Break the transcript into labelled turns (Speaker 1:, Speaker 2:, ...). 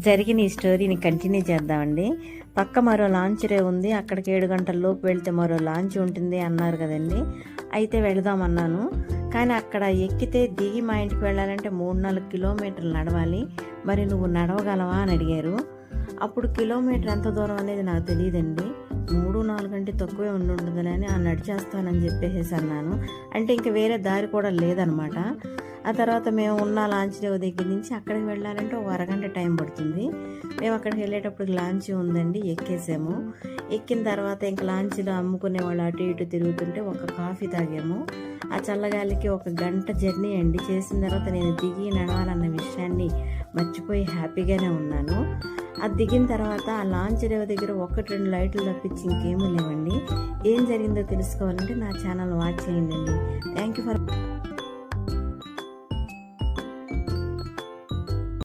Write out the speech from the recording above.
Speaker 1: జరిగిన ఈ స్టోరీని కంటిన్యూ చేద్దామండి. పక్క మరో లాంచ్ రే ఉంది, అక్కడికి 7 గంటల లోపు వెళ్తే మరో లాంచ్ ఉంటుంది అన్నారు కదండి. అయితే వెళదామన్నాను, కానీ అక్కడ ఎక్కితే దిగి మా ఇంటికి వెళ్ళాలంటే 3-4 కిలోమీటర్లు నడవాలి. మరి నువ్వు నడవగలవా అని అడిగారు. అప్పుడు కిలోమీటర్ ఎంత దూరం అనేది నాకు తెలియదండి. 3-4 అంటే తక్కువే ఉంటుందని నడిచేస్తానని చెప్పేసి అన్నాను. అంటే ఇంక వేరే దారి కూడా లేదనమాట. ఆ తర్వాత మేము ఉన్న లాంచ్ దగ్గర నుంచి అక్కడికి వెళ్ళాలంటే ఒక అరగంట టైం పడుతుంది. మేము అక్కడికి వెళ్ళేటప్పుడు లాంచ్ ఉందండి, ఎక్కేసాము. ఎక్కిన తర్వాత ఇంక లాంచ్లో అమ్ముకునే వాళ్ళు అటు ఇటు తిరుగుతుంటే ఒక కాఫీ తాగాము. ఆ చల్లగాలికి ఒక గంట జర్నీ అండి. చేసిన తర్వాత నేను దిగి నడవాలన్న విషయాన్ని మర్చిపోయి హ్యాపీగానే ఉన్నాను. అది దిగిన తర్వాత ఆ లాంచ్ దగ్గర 1-2 లైట్లు తప్పించి ఇంకేమీ లేవండి. ఏం జరిగిందో తెలుసుకోవాలంటే నా ఛానల్ వాచ్ చేయండి. Thank you for